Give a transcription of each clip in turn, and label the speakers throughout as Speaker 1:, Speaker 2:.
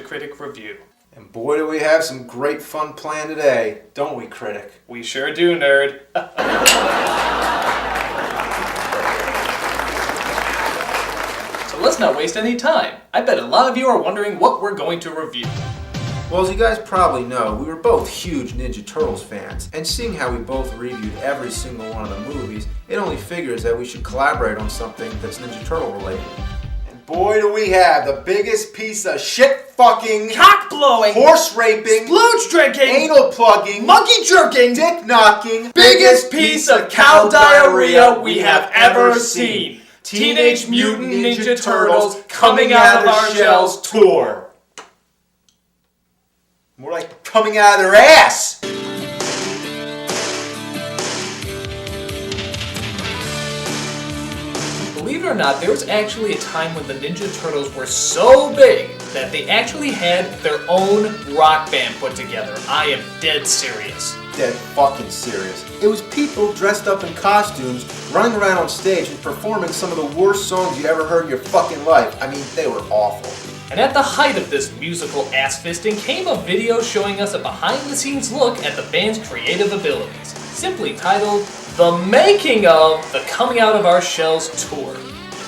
Speaker 1: a Critic review.
Speaker 2: And boy do we have some great fun planned today, don't we, Critic?
Speaker 1: We sure do, nerd. So let's not waste any time. I bet a lot of you are wondering what we're going to review.
Speaker 2: Well, as you guys probably know, we were both huge Ninja Turtles fans, and seeing how we both reviewed every single one of the movies, it only figures that we should collaborate on something that's Ninja Turtle related. And boy do we have the biggest piece of shit fucking,
Speaker 3: cock blowing,
Speaker 2: horse raping,
Speaker 3: splooge drinking,
Speaker 2: anal plugging,
Speaker 3: monkey jerking,
Speaker 2: dick knocking,
Speaker 3: biggest piece of cow diarrhea we have ever seen. Teenage Mutant Ninja Turtles Coming Out of Our Shells Tour.
Speaker 2: More like coming out of their ass!
Speaker 1: Believe it or not, there was actually a time when the Ninja Turtles were so big that they actually had their own rock band put together. I am dead serious.
Speaker 2: Dead fucking serious. It was people dressed up in costumes, running around on stage and performing some of the worst songs you ever heard in your fucking life. I mean, they were awful.
Speaker 1: And at the height of this musical ass-fisting came a video showing us a behind-the-scenes look at the band's creative abilities, simply titled, The Making of the Coming Out of Our Shells Tour.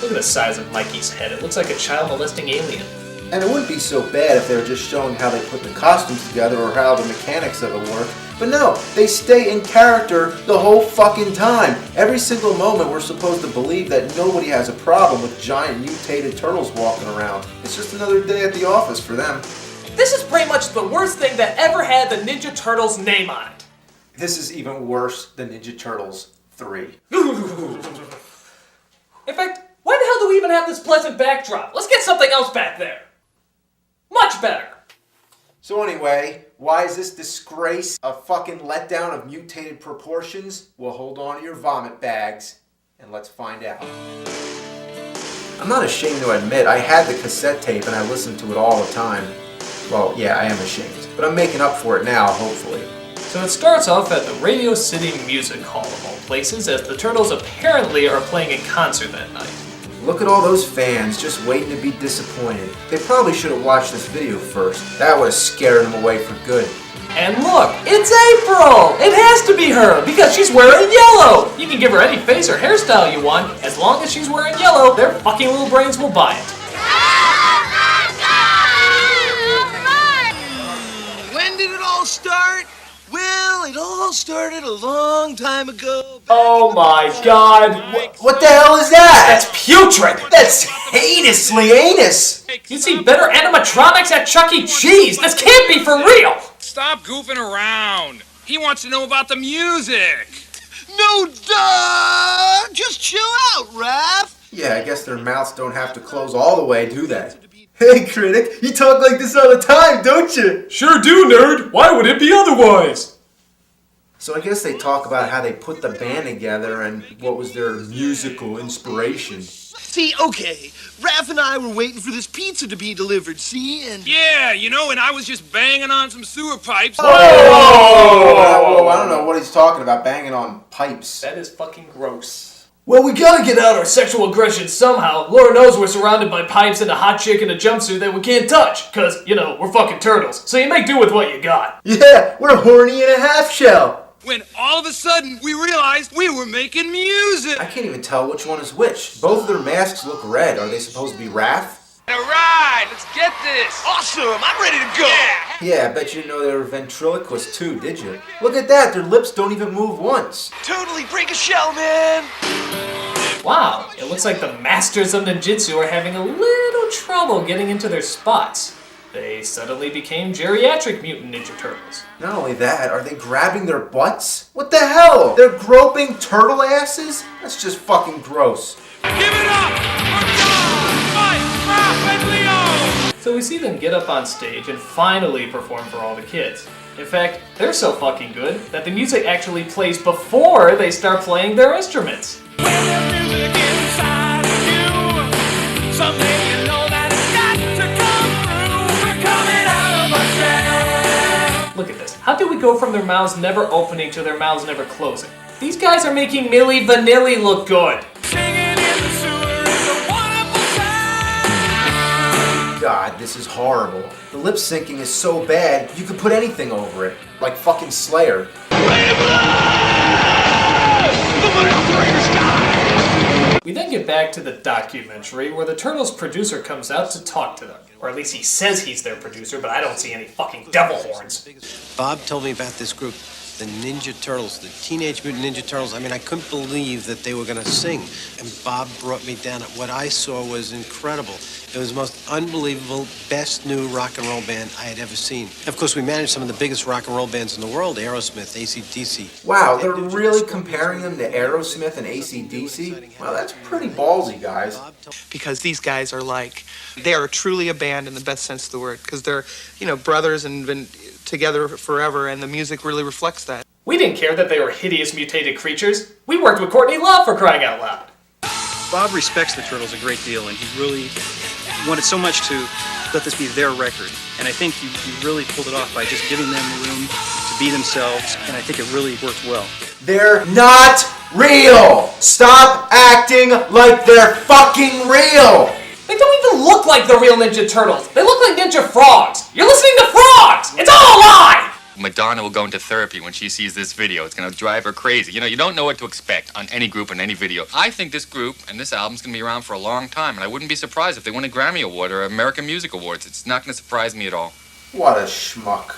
Speaker 1: Look at the size of Mikey's head, it looks like a child-molesting alien.
Speaker 2: And it wouldn't be so bad if they were just showing how they put the costumes together or how the mechanics of it work. But no, they stay in character the whole fucking time. Every single moment we're supposed to believe that nobody has a problem with giant mutated turtles walking around. It's just another day at the office for them.
Speaker 3: This is pretty much the worst thing that ever had the Ninja Turtles name on it.
Speaker 2: This is even worse than Ninja Turtles 3.
Speaker 3: In fact, why the hell do we even have this pleasant backdrop? Let's get something else back there. Much better.
Speaker 2: So anyway, why is this disgrace a fucking letdown of mutated proportions? Well, hold on to your vomit bags, and let's find out. I'm not ashamed to admit I had the cassette tape and I listened to it all the time. Well, yeah, I am ashamed, but I'm making up for it now, hopefully.
Speaker 1: So it starts off at the Radio City Music Hall of all places, as the Turtles apparently are playing a concert that night.
Speaker 2: Look at all those fans just waiting to be disappointed. They probably should have watched this video first. That would have scared them away for good.
Speaker 1: And look, it's April! It has to be her, because she's wearing yellow! You can give her any face or hairstyle you want, as long as she's wearing yellow, their fucking little brains will buy it.
Speaker 4: When did it all start? Well, it all started a long time ago.
Speaker 3: Oh my god.
Speaker 2: What the hell is that?
Speaker 3: That's putrid.
Speaker 2: That's heinously anus!
Speaker 3: You see better animatronics at Chuck E. Cheese. This can't be for real.
Speaker 5: Stop goofing around. He wants to know about the music.
Speaker 4: No, duh! Just chill out, Raph.
Speaker 2: Yeah, I guess their mouths don't have to close all the way, do they? Hey, Critic, you talk like this all the time, don't you?
Speaker 3: Sure do, nerd. Why would it be otherwise?
Speaker 2: So I guess they talk about how they put the band together and what was their musical inspiration.
Speaker 4: See, okay, Raph and I were waiting for this pizza to be delivered, see, and...
Speaker 5: Yeah, you know, and I was just banging on some sewer pipes.
Speaker 2: Whoa, I don't know what he's talking about, banging on pipes.
Speaker 1: That is fucking gross.
Speaker 3: Well, we gotta get out our sexual aggression somehow. Lord knows we're surrounded by pipes and a hot chick in a jumpsuit that we can't touch. Cause, you know, we're fucking turtles. So you make do with what you got.
Speaker 2: Yeah, we're horny in a half shell.
Speaker 5: When all of a sudden we realized we were making music.
Speaker 2: I can't even tell which one is which. Both of their masks look red. Are they supposed to be Raph?
Speaker 5: All right, let's get this.
Speaker 4: Awesome, I'm ready to go.
Speaker 2: Yeah, I bet you didn't know they were ventriloquists too, did you? Look at that, their lips don't even move once.
Speaker 4: Totally break a shell, man.
Speaker 1: Wow, it looks like the masters of ninjutsu are having a little trouble getting into their spots. They suddenly became geriatric mutant Ninja Turtles.
Speaker 2: Not only that, are they grabbing their butts? What the hell? They're groping turtle asses? That's just fucking gross.
Speaker 5: Give it up for John, Mike, Raph, and Leo.
Speaker 1: So we see them get up on stage and finally perform for all the kids. In fact, they're so fucking good that the music actually plays before they start playing their instruments. Look at this. How do we go from their mouths never opening to their mouths never closing? These guys are making Milli Vanilli look good.
Speaker 2: God, this is horrible. The lip syncing is so bad, you could put anything over it. Like fucking Slayer.
Speaker 1: We then get back to the documentary where the Turtles producer comes out to talk to them. Or at least he says he's their producer, but I don't see any fucking devil horns.
Speaker 6: Bob told me about this group, the Ninja Turtles, the Teenage Mutant Ninja Turtles. I mean, I couldn't believe that they were going to sing. And Bob brought me down. What I saw was incredible. It was the most unbelievable, best new rock and roll band I had ever seen. Of course, we managed some of the biggest rock and roll bands in the world, Aerosmith, AC/DC.
Speaker 2: Wow, they're really comparing them to Aerosmith and AC/DC? Well, that's pretty ballsy, guys.
Speaker 7: Because these guys are like, they are truly a band in the best sense of the word. Because they're, you know, brothers and been together forever, and the music really reflects that.
Speaker 1: We didn't care that they were hideous mutated creatures. We worked with Courtney Love, for crying out loud.
Speaker 8: Bob respects the Turtles a great deal, and he really wanted so much to let this be their record. And I think you really pulled it off by just giving them the room to be themselves, and I think it really worked well.
Speaker 2: They're not real! Stop acting like they're fucking real!
Speaker 1: They don't even look like the real Ninja Turtles. They look like Ninja Frogs. You're listening to frogs! It's all a lie!
Speaker 9: Madonna will go into therapy when she sees this video. It's going to drive her crazy. You know, you don't know what to expect on any group and any video. I think this group and this album's going to be around for a long time, and I wouldn't be surprised if they win a Grammy Award or American Music Awards. It's not going to surprise me at all.
Speaker 2: What a schmuck.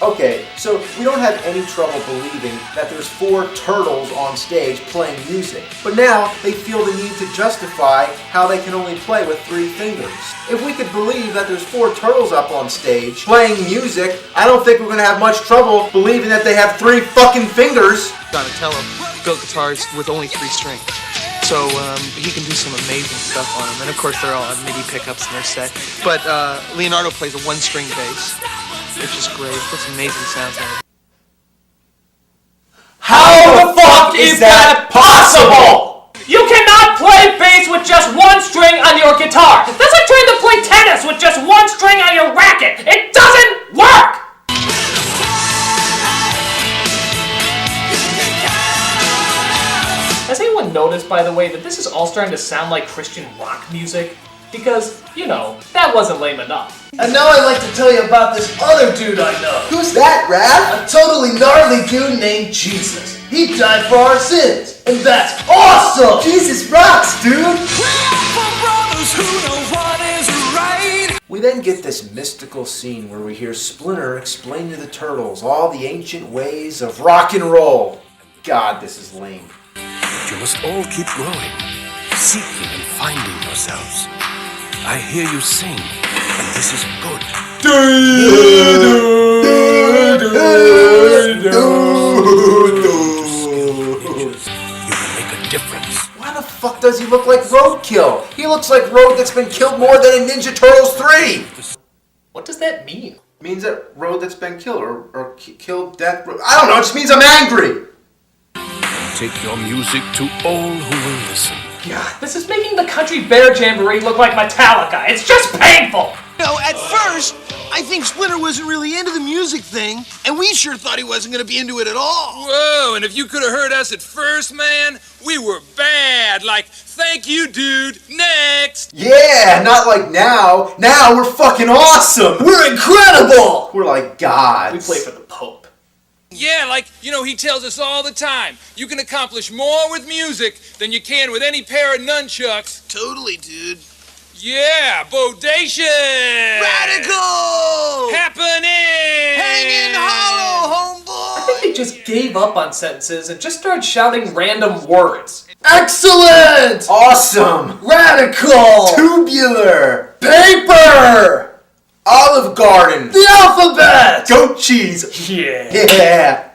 Speaker 2: Okay, so we don't have any trouble believing that there's 4 turtles on stage playing music. But now they feel the need to justify how they can only play with 3 fingers. If we could believe that there's 4 turtles up on stage playing music, I don't think we're going to have much trouble believing that they have 3 fucking fingers.
Speaker 7: Donatello built guitars with only 3 strings. So he can do some amazing stuff on them. And of course they're all on MIDI pickups in their set. But Leonardo plays a 1-string bass, which is great. Puts amazing sounds on it.
Speaker 1: How the fuck is that possible? You cannot play bass with just 1 string on your guitar. That's like trying to play tennis with just 1 string on your racket. It doesn't work! Has anyone noticed, by the way, that this is all starting to sound like Christian rock music? Because, you know, that wasn't lame enough.
Speaker 3: And now I'd like to tell you about this other dude I know.
Speaker 4: Who's that, Raph?
Speaker 3: A totally gnarly dude named Jesus. He died for our sins, and that's awesome!
Speaker 4: Jesus rocks, dude!
Speaker 2: We then get this mystical scene where we hear Splinter explain to the Turtles all the ancient ways of rock and roll. God, this is lame.
Speaker 10: You must all keep growing, seeking and finding yourselves. I hear you sing, and this is good. You can make a difference.
Speaker 2: Why the fuck does he look like Roadkill? He looks like Road that's been killed more than in Ninja Turtles 3!
Speaker 1: What does that mean?
Speaker 2: It means that Road that's been killed, or killed, death... I don't know, it just means I'm angry!
Speaker 10: Take your music to all who will listen.
Speaker 1: God, this is making the Country Bear Jamboree look like Metallica. It's just painful!
Speaker 4: You know, at first, I think Splinter wasn't really into the music thing, and we sure thought he wasn't going to be into it at all.
Speaker 5: Whoa, and if you could have heard us at first, man, we were bad. Like, thank you, dude. Next.
Speaker 2: Yeah, not like now. Now we're fucking awesome!
Speaker 3: We're incredible!
Speaker 2: We're like gods.
Speaker 1: We play for the Pope.
Speaker 5: Yeah, like, you know, he tells us all the time, you can accomplish more with music than you can with any pair of nunchucks.
Speaker 4: Totally, dude.
Speaker 5: Yeah, bodacious!
Speaker 4: Radical!
Speaker 5: Happening!
Speaker 4: Hanging hollow, homeboy!
Speaker 1: I think they just gave up on sentences and just started shouting random words.
Speaker 3: Excellent!
Speaker 2: Awesome!
Speaker 3: Radical!
Speaker 2: Tubular!
Speaker 3: Paper!
Speaker 2: Olive Garden!
Speaker 3: The alphabet!
Speaker 2: Goat cheese!
Speaker 1: Yeah.
Speaker 2: Yeah!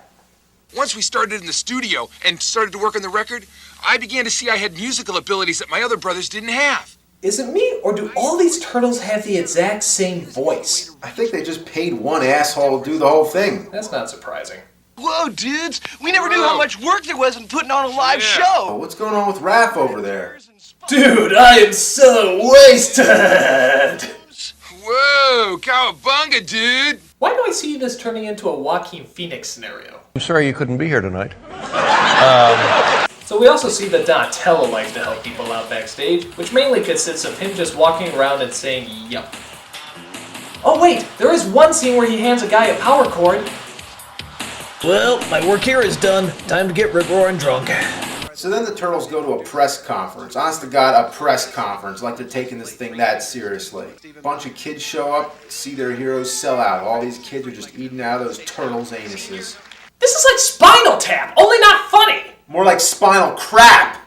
Speaker 5: Once we started in the studio and started to work on the record, I began to see I had musical abilities that my other brothers didn't have.
Speaker 1: Is it me, or do all these turtles have the exact same voice?
Speaker 2: I think they just paid one asshole to do the whole thing.
Speaker 1: That's not surprising.
Speaker 4: Whoa, dudes! We never knew how much work there was in putting on a live
Speaker 2: Oh,
Speaker 4: show!
Speaker 2: what's going on with Raph over there?
Speaker 3: Dude, I am so wasted!
Speaker 5: Whoa, cowabunga, dude!
Speaker 1: Why do I see this turning into a Joaquin Phoenix scenario?
Speaker 11: I'm sorry you couldn't be here tonight.
Speaker 1: So we also see that Donatello likes to help people out backstage, which mainly consists of him just walking around and saying, yup. Oh wait, there is one scene where he hands a guy a power cord.
Speaker 3: Well, my work here is done. Time to get rip-roaring drunk.
Speaker 2: So then the Turtles go to a press conference. Honest to God, a press conference. Like they're taking this thing that seriously. A bunch of kids show up, see their heroes sell out. All these kids are just eating out of those Turtles' anuses.
Speaker 1: This is like Spinal Tap, only not funny!
Speaker 2: More like Spinal Crap!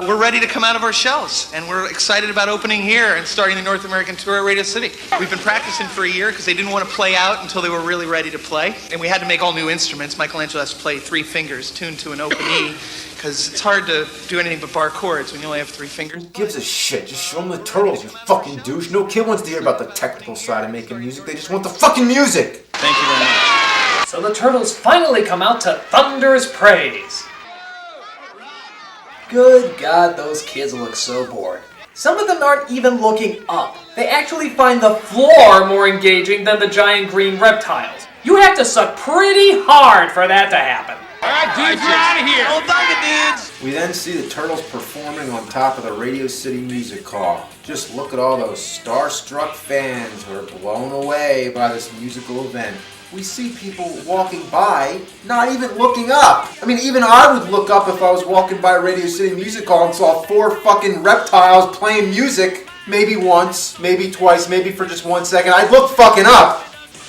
Speaker 7: We're ready to come out of our shells, and we're excited about opening here and starting the North American tour at Radio City. We've been practicing for a year because they didn't want to play out until they were really ready to play, and we had to make all new instruments. Michelangelo has to play 3 fingers tuned to an open E, because it's hard to do anything but bar chords when you only have 3 fingers.
Speaker 2: Who gives a shit? Just show them the Turtles, you fucking douche. No kid wants to hear about the technical side of making music. They just want the fucking music!
Speaker 7: Thank you very much.
Speaker 1: So the Turtles finally come out to thunderous praise. Good God, those kids look so bored. Some of them aren't even looking up. They actually find the floor more engaging than the giant green reptiles. You have to suck pretty hard for that to happen.
Speaker 5: Alright, dudes, we're out of here!
Speaker 7: Oh, bye, dudes!
Speaker 2: We then see the Turtles performing on top of the Radio City Music Hall. Just look at all those starstruck fans who are blown away by this musical event. We see people walking by, not even looking up. I mean, even I would look up if I was walking by Radio City Music Hall and saw 4 fucking reptiles playing music. Maybe once, maybe twice, maybe for just 1 second. I'd look fucking up.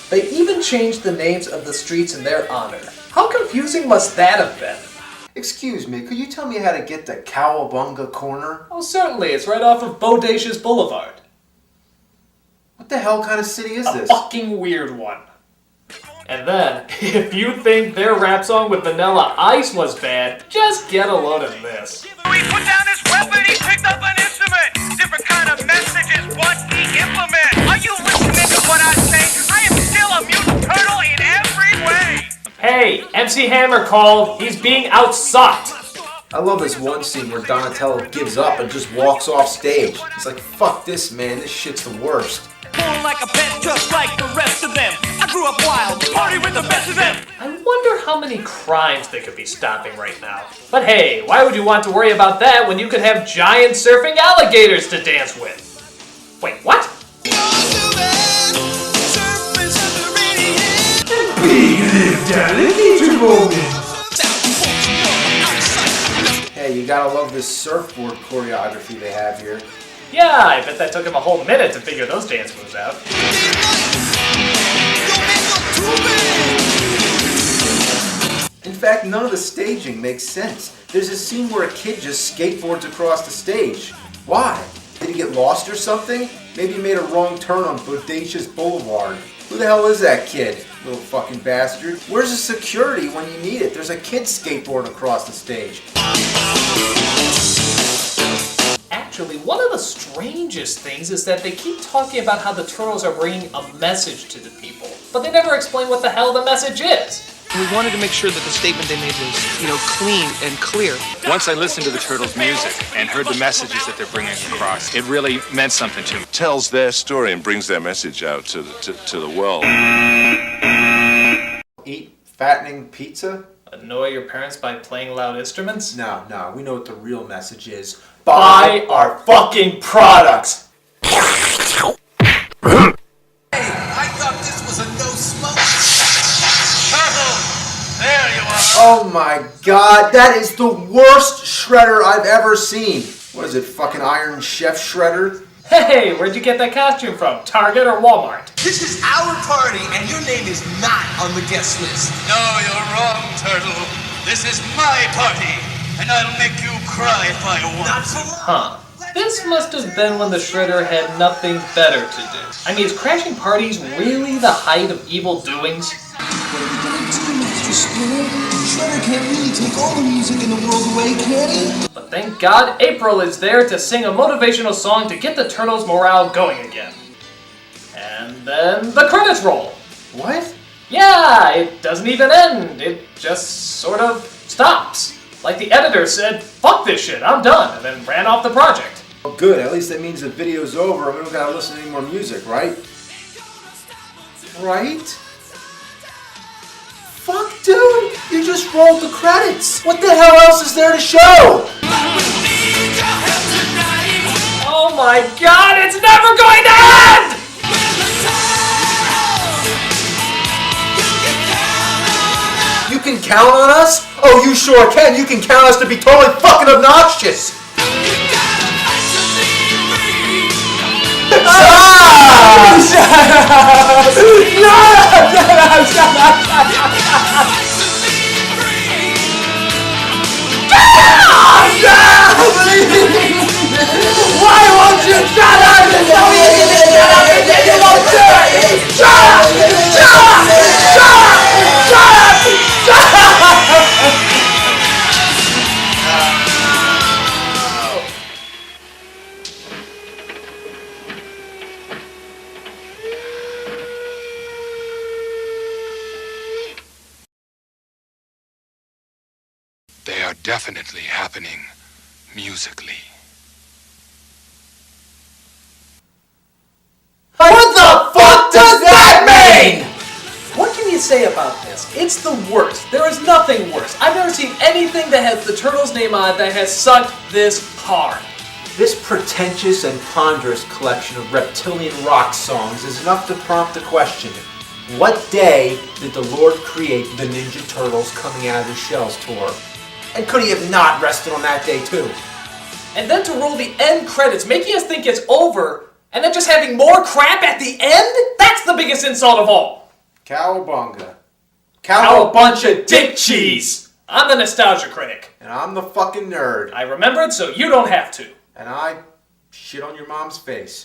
Speaker 1: They even changed the names of the streets in their honor. How confusing must that have been?
Speaker 2: Excuse me, could you tell me how to get to Cowabunga Corner?
Speaker 1: Oh, certainly. It's right off of Bodacious Boulevard.
Speaker 2: What the hell kind of city is
Speaker 1: A
Speaker 2: this?
Speaker 1: fucking weird one. And then, if you think their rap song with Vanilla Ice was bad, just get a load of this.
Speaker 11: He put down his weapon, he picked up an instrument. Different kind of message is what he implements. Are you listening to what I say? I am still a mutant turtle in every way.
Speaker 1: Hey, MC Hammer called. He's being outsucked.
Speaker 2: I love this one scene where Donatello gives up and just walks off stage. He's like, fuck this, man, this shit's the worst.
Speaker 11: Born like a pet, just like the rest of them. I grew up wild, party with the best of them.
Speaker 1: I wonder how many crimes they could be stopping right now. But hey, why would you want to worry about that when you could have giant surfing alligators to dance with? Wait, what?
Speaker 2: Hey, you gotta love this surfboard choreography they have here.
Speaker 1: Yeah, I bet that took him a whole minute to figure those dance moves out.
Speaker 2: In fact, none of the staging makes sense. There's a scene where a kid just skateboards across the stage. Why? Did he get lost or something? Maybe he made a wrong turn on Bodacious Boulevard. Who the hell is that kid? Little fucking bastard. Where's the security when you need it? There's a kid skateboarding across the stage.
Speaker 1: Actually, one of the strangest things is that they keep talking about how the Turtles are bringing a message to the people, but they never explain what the hell the message is.
Speaker 7: We wanted to make sure that the statement they made was, clean and clear.
Speaker 5: Once I listened to the Turtles' music and heard the messages that they're bringing across, it really meant something to me.
Speaker 12: Tells their story and brings their message out to the world.
Speaker 2: Eat fattening pizza?
Speaker 1: Annoy your parents by playing loud instruments?
Speaker 2: No, we know what the real message is.
Speaker 1: Buy our fucking products!
Speaker 11: Hey, I thought this was a no-smoke. Turtle, there you are.
Speaker 2: Oh my god, that is the worst shredder I've ever seen. What is it, fucking Iron Chef Shredder?
Speaker 1: Hey, where'd you get that costume from? Target or Walmart?
Speaker 11: This is our party, and your name is not on the guest list. No, you're wrong, Turtle. This is my party, and I'll make you cry if I want.
Speaker 1: Huh. This must have been when the Shredder had nothing better to do. I mean, is crashing parties really the height of evil doings?
Speaker 4: What are we gonna do, Master Splinter? Shredder can't really take all the music in the world away, can he?
Speaker 1: But thank God April is there to sing a motivational song to get the Turtles' morale going again. And then the credits roll.
Speaker 2: What?
Speaker 1: Yeah, it doesn't even end. It just sort of stops. Like the editor said, fuck this shit, I'm done, and then ran off the project.
Speaker 2: Well, good. At least that means the video's over and we don't gotta listen to any more music, right? Right? Fuck, dude! You just rolled the credits! What the hell else is there to show?
Speaker 1: Oh my god, it's never going to end!
Speaker 2: You can count on us? Oh, you sure can. You can count us to be totally fucking obnoxious.
Speaker 11: Why won't you shut up and tell me you can shut up and then you won't do it? Shut up! Shut up! Shut up! Shut up! Shut up!
Speaker 10: They are definitely happening musically.
Speaker 1: What the fuck does that mean? What can you say about this? It's the worst. There is nothing worse. I've never seen anything that has the Turtles' name on it that has sucked this hard.
Speaker 2: This pretentious and ponderous collection of reptilian rock songs is enough to prompt the question, what day did the Lord create the Ninja Turtles Coming Out of the Shells tour? And could he have not rested on that day too?
Speaker 1: And then to roll the end credits, making us think it's over, and then just having more crap at the end? That's the biggest insult of all.
Speaker 2: Cowabunga.
Speaker 1: Cow a bunch of dick cheese. I'm the nostalgia critic.
Speaker 2: And I'm the fucking nerd.
Speaker 1: I remembered so you don't have to.
Speaker 2: And I shit on your mom's face.